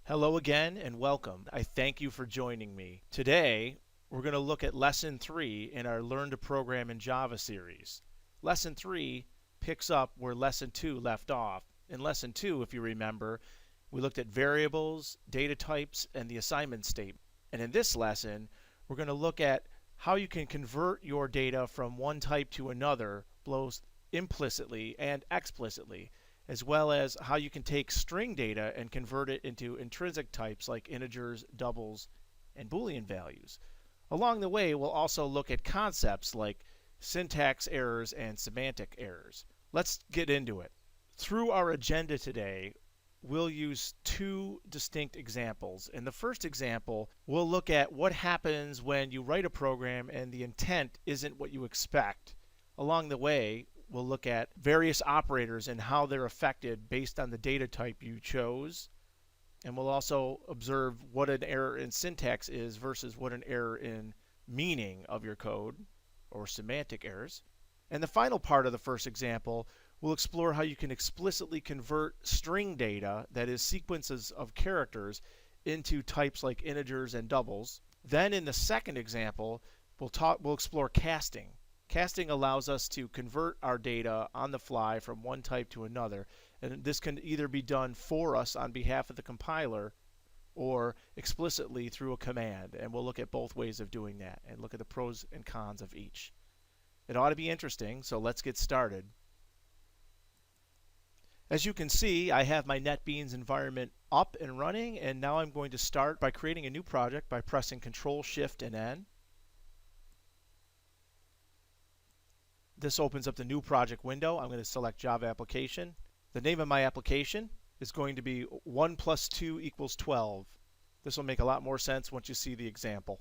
Hello again and welcome. I thank you for joining me. Today, we're going to look at Lesson 3 in our Learn to Program in Java series. Lesson 3 picks up where Lesson 2 left off. In Lesson 2, if you remember, we looked at variables, data types, and the assignment statement. And in this lesson, we're going to look at how you can convert your data from one type to another, both implicitly and explicitly, as well as how you can take string data and convert it into intrinsic types like integers, doubles, and Boolean values. Along the way, we'll also look at concepts like syntax errors and semantic errors. Let's get into it. Through our agenda today, we'll use two distinct examples. In the first example, we'll look at what happens when you write a program and the intent isn't what you expect. Along the way, we'll look at various operators and how they're affected based on the data type you chose. And we'll also observe what an error in syntax is versus what an error in meaning of your code, or semantic errors. And the final part of the first example, we'll explore how you can explicitly convert string data, that is sequences of characters, into types like integers and doubles. Then in the second example, we'll explore casting. Casting allows us to convert our data on the fly from one type to another, and this can either be done for us on behalf of the compiler or explicitly through a command, and we'll look at both ways of doing that and look at the pros and cons of each. It ought to be interesting, so let's get started. As you can see, I have my NetBeans environment up and running, and now I'm going to start by creating a new project by pressing Control Shift and N. This opens up the new project window. I'm going to select Java application. The name of my application is going to be 1 plus 2 equals 12. This will make a lot more sense once you see the example.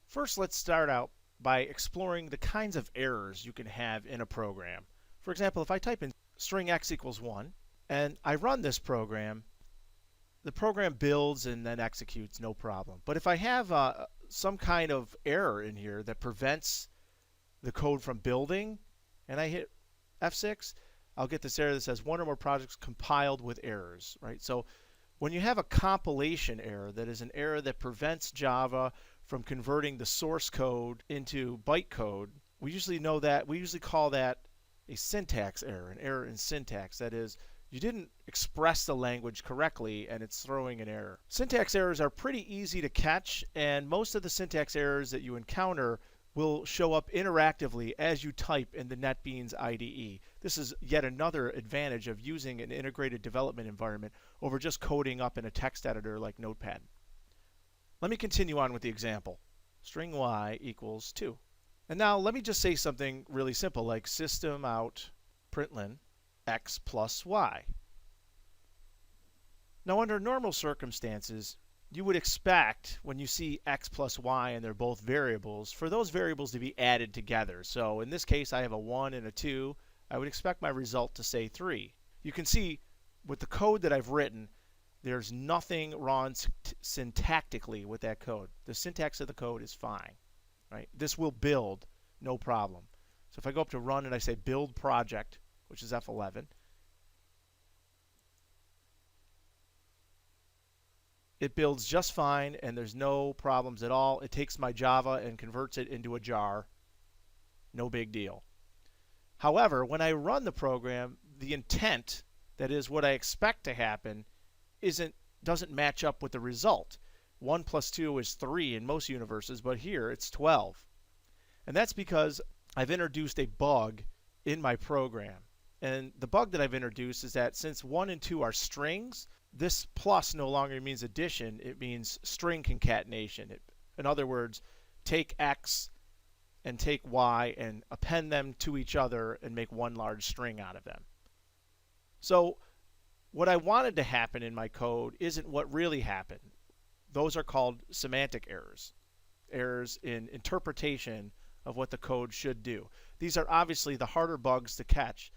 First, let's start out by exploring the kinds of errors you can have in a program. For example, if I type in string x equals 1 and I run this program, the program builds and then executes, no problem. But if I have some kind of error in here that prevents the code from building, and I hit F6, I'll get this error that says one or more projects compiled with errors, right? So when you have a compilation error, that is an error that prevents Java from converting the source code into bytecode, we usually call that a syntax error, an error in syntax. That is, you didn't express the language correctly and it's throwing an error. Syntax errors are pretty easy to catch, and most of the syntax errors that you encounter will show up interactively as you type in the NetBeans IDE. This is yet another advantage of using an integrated development environment over just coding up in a text editor like Notepad. Let me continue on with the example. String y equals 2. And now let me just say something really simple like system out println x plus y. Now under normal circumstances, you would expect when you see x plus y and they're both variables, for those variables to be added together. So in this case, I have a 1 and a 2. I would expect my result to say 3. You can see with the code that I've written, there's nothing wrong syntactically with that code. The syntax of the code is fine, right? This will build, no problem. So if I go up to run and I say build project, which is F11, it builds just fine and there's no problems at all. It takes my Java and converts it into a jar. No big deal. However, when I run the program, the intent, that is what I expect to happen, doesn't match up with the result. 1 plus 2 is 3 in most universes, but here it's 12. And that's because I've introduced a bug in my program. And the bug that I've introduced is that since 1 and 2 are strings, this plus no longer means addition, it means string concatenation. In other words, take x and take y and append them to each other and make one large string out of them. So what I wanted to happen in my code isn't what really happened. Those are called semantic errors, errors in interpretation of what the code should do. These are obviously the harder bugs to catch.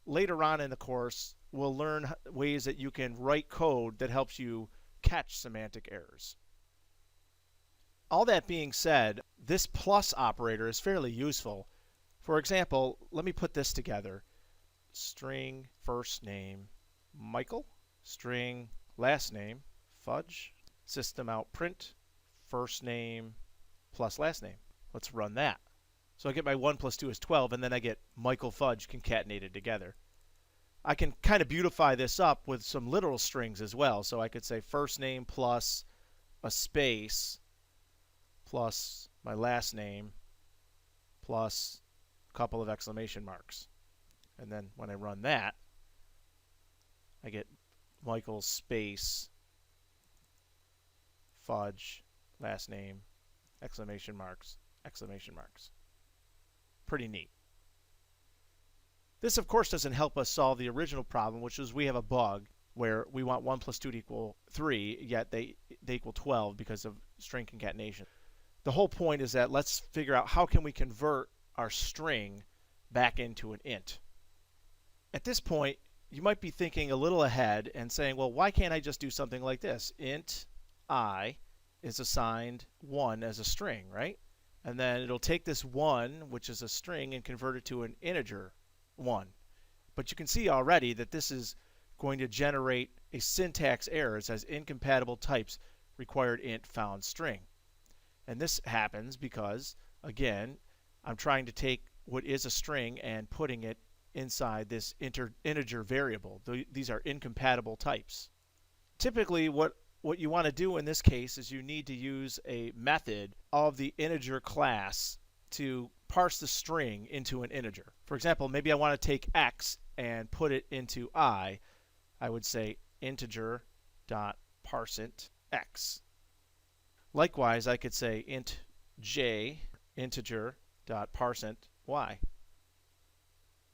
Later on in the course, we'll learn ways that you can write code that helps you catch semantic errors. All that being said, this plus operator is fairly useful. For example, let me put this together. String first name Michael, string last name fudge, system out print, first name plus last name. Let's run that. So I get my 1 plus 2 is 12, and then I get Michael Fudge concatenated together. I can kind of beautify this up with some literal strings as well. So I could say first name plus a space plus my last name plus a couple of exclamation marks. And then when I run that, I get Michael space Fudge last name exclamation marks exclamation marks. Pretty neat. This, of course, doesn't help us solve the original problem, which is we have a bug where we want 1 plus 2 to equal 3, yet they equal 12 because of string concatenation. The whole point is that let's figure out how can we convert our string back into an int. At this point, you might be thinking a little ahead and saying, well, why can't I just do something like this? Int I is assigned 1 as a string, right? And then it'll take this 1, which is a string, and convert it to an integer 1. But you can see already that this is going to generate a syntax error. It says incompatible types required int found string. And this happens because, again, I'm trying to take what is a string and putting it inside this integer variable. These are incompatible types. Typically, what you want to do in this case is you need to use a method of the integer class to parse the string into an integer. For example, maybe I want to take x and put it into I. I would say integer.parseInt x. Likewise, I could say int j integer.parseInt y.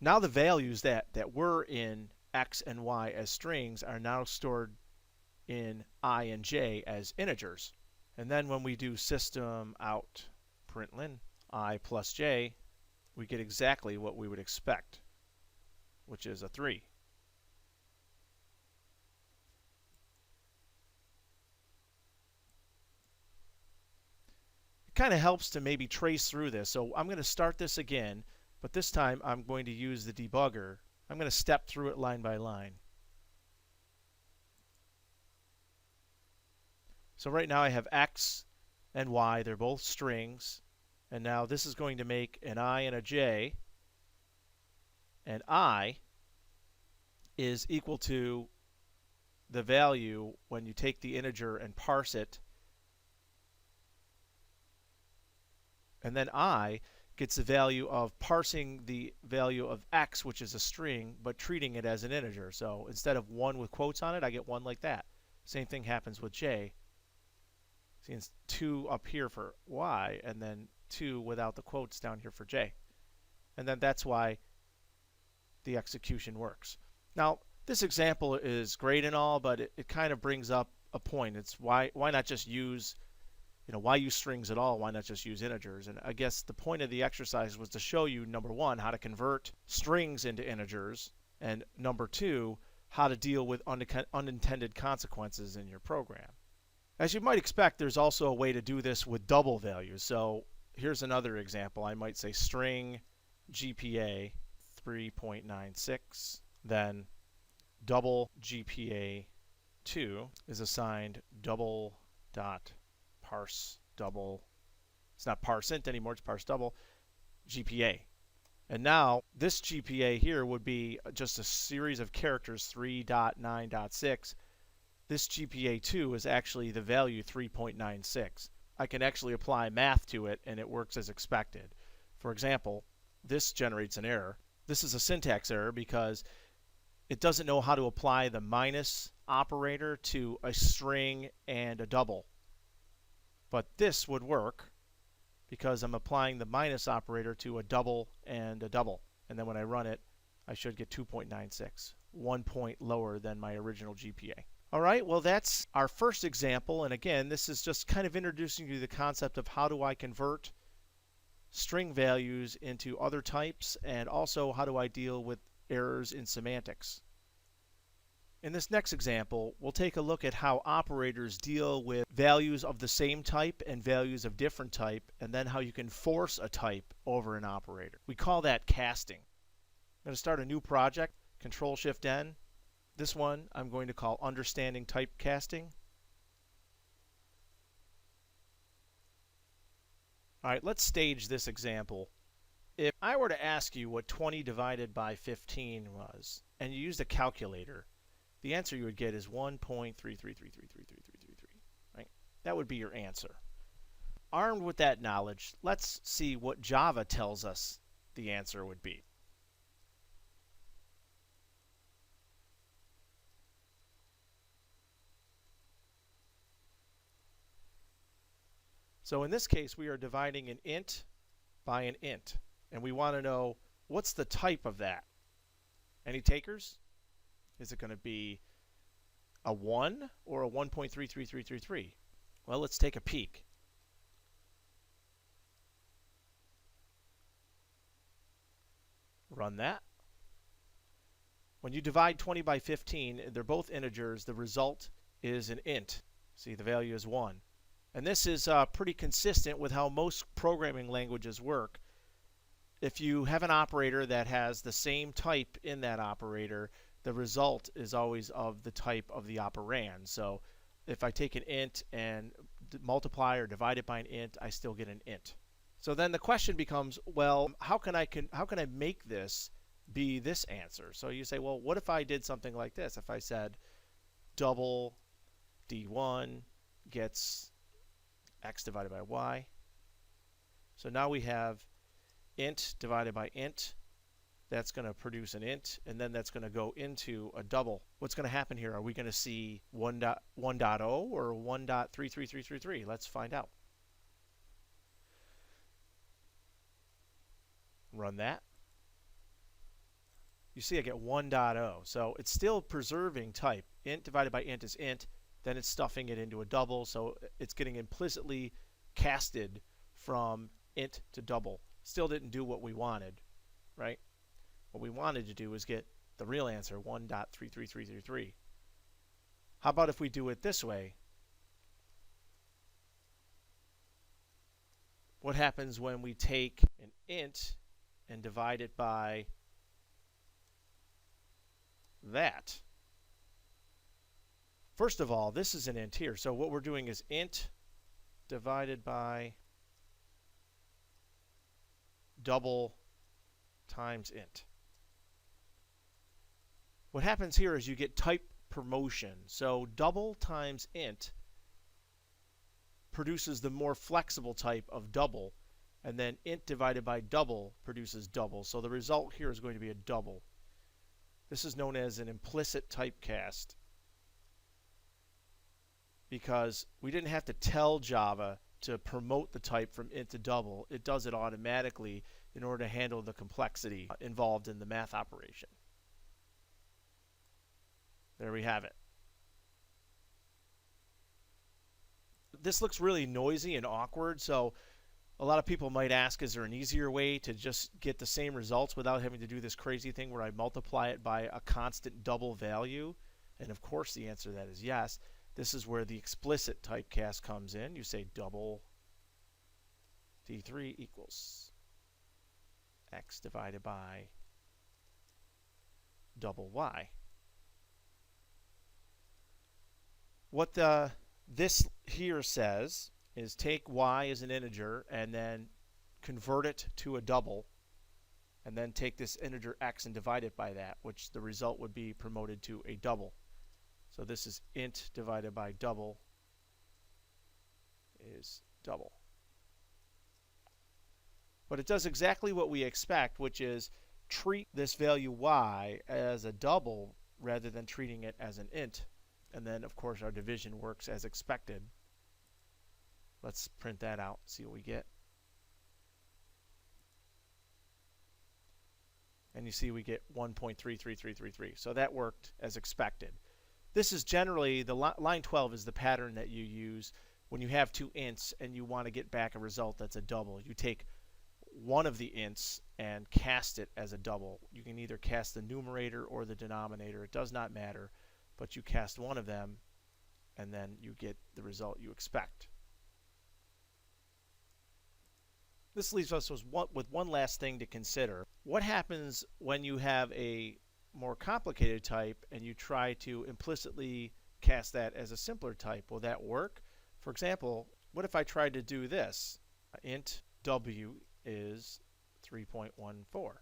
Now the values that were in x and y as strings are now stored in I and j as integers. And then when we do system out println I plus j, we get exactly what we would expect, which is a 3. It kind of helps to maybe trace through this. So I'm going to start this again, but this time I'm going to use the debugger. I'm going to step through it line by line. So right now I have x and y, they're both strings, and now this is going to make an I and a j, and I is equal to the value when you take the integer and parse it, and then I gets the value of parsing the value of x, which is a string, but treating it as an integer. So instead of 1 with quotes on it, I get 1 like that. Same thing happens with j. See, it's 2 up here for y, and then 2 without the quotes down here for j. And then that's why the execution works. Now, this example is great and all, but it kind of brings up a point. It's why not just use, why use strings at all? Why not just use integers? And I guess the point of the exercise was to show you, number 1, how to convert strings into integers, and number 2, how to deal with unintended consequences in your program. As you might expect, there's also a way to do this with double values. So here's another example. I might say string GPA 3.96, then double GPA 2 is assigned double dot parse double. It's not parseInt anymore, it's parse double GPA. And now this GPA here would be just a series of characters 3.9.6. This GPA2 is actually the value 3.96. I can actually apply math to it and it works as expected. For example, this generates an error. This is a syntax error because it doesn't know how to apply the minus operator to a string and a double. But this would work because I'm applying the minus operator to a double and a double. And then when I run it, I should get 2.96, 1 point lower than my original GPA. All right, well, that's our first example. And again, this is just kind of introducing you to the concept of how do I convert string values into other types, and also how do I deal with errors in semantics. In this next example, we'll take a look at how operators deal with values of the same type and values of different type, and then how you can force a type over an operator. We call that casting. I'm going to start a new project, Control-Shift-N. This one I'm going to call Understanding Typecasting. All right, let's stage this example. If I were to ask you what 20 divided by 15 was, and you used a calculator, the answer you would get is 1.333333333, right? That would be your answer. Armed with that knowledge, let's see what Java tells us the answer would be. So in this case, we are dividing an int by an int, and we want to know what's the type of that. Any takers? Is it going to be a 1 or a 1.33333? Well, let's take a peek. Run that. When you divide 20 by 15, they're both integers. The result is an int. See, the value is 1. And this is pretty consistent with how most programming languages work. If you have an operator that has the same type in that operator, the result is always of the type of the operand. So if I take an int and multiply or divide it by an int, I still get an int. So then the question becomes, well, how can I make this be this answer? So you say, well, what if I did something like this? If I said double d1 gets x divided by y. So now we have int divided by int. That's going to produce an int, and then that's going to go into a double. What's going to happen here? Are we going to see 1.0 or 1.33333? Let's find out. Run that. You see I get 1.0. So it's still preserving type. Int divided by int is int. Then it's stuffing it into a double. So it's getting implicitly casted from int to double. Still didn't do what we wanted, right? What we wanted to do was get the real answer, 1.33333. How about if we do it this way? What happens when we take an int and divide it by that? First of all, this is an int here. So what we're doing is int divided by double times int. What happens here is you get type promotion. So double times int produces the more flexible type of double, and then int divided by double produces double. So the result here is going to be a double. This is known as an implicit typecast because we didn't have to tell Java to promote the type from int to double. It does it automatically in order to handle the complexity involved in the math operation. There we have it. This looks really noisy and awkward, so a lot of people might ask, is there an easier way to just get the same results without having to do this crazy thing where I multiply it by a constant double value? And of course the answer to that is yes. This is where the explicit typecast comes in. You say double d3 equals x divided by double y. What this here says is take y as an integer and then convert it to a double, and then take this integer x and divide it by that, which the result would be promoted to a double. So this is int divided by double is double. But it does exactly what we expect, which is treat this value y as a double rather than treating it as an int. And then, of course, our division works as expected. Let's print that out, see what we get. And you see we get 1.33333. So that worked as expected. This is generally, line 12 is the pattern that you use when you have two ints and you want to get back a result that's a double. You take one of the ints and cast it as a double. You can either cast the numerator or the denominator. It does not matter. But you cast one of them, and then you get the result you expect. This leaves us with one last thing to consider. What happens when you have a more complicated type and you try to implicitly cast that as a simpler type? Will that work? For example, what if I tried to do this? Int W is 3.14.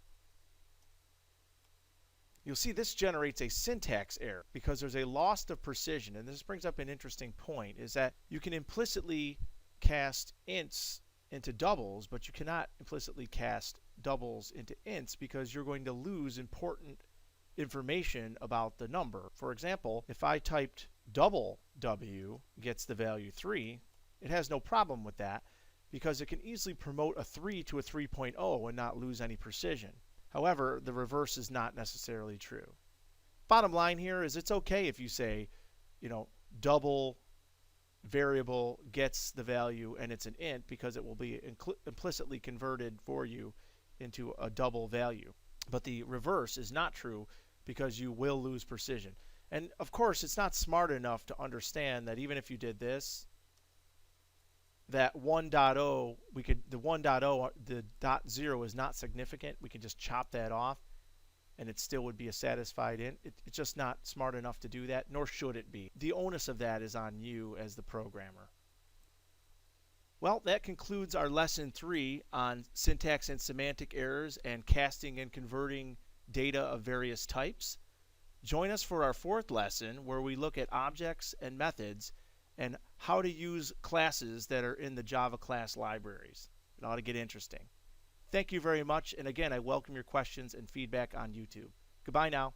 You'll see this generates a syntax error because there's a loss of precision. And this brings up an interesting point, is that you can implicitly cast ints into doubles, but you cannot implicitly cast doubles into ints because you're going to lose important information about the number. For example, if I typed double W gets the value 3, it has no problem with that because it can easily promote a 3 to a 3.0 and not lose any precision. However, the reverse is not necessarily true. Bottom line here is it's okay if you say, double variable gets the value and it's an int because it will be implicitly converted for you into a double value. But the reverse is not true because you will lose precision. And of course, it's not smart enough to understand that even if you did this, that 1.0, the 1.0, the .0 is not significant. We can just chop that off and it still would be a satisfied int. It's just not smart enough to do that, nor should it be. The onus of that is on you as the programmer. Well, that concludes our lesson 3 on syntax and semantic errors and casting and converting data of various types. Join us for our 4th lesson where we look at objects and methods and how to use classes that are in the Java class libraries. It ought to get interesting. Thank you very much, and again, I welcome your questions and feedback on YouTube. Goodbye now.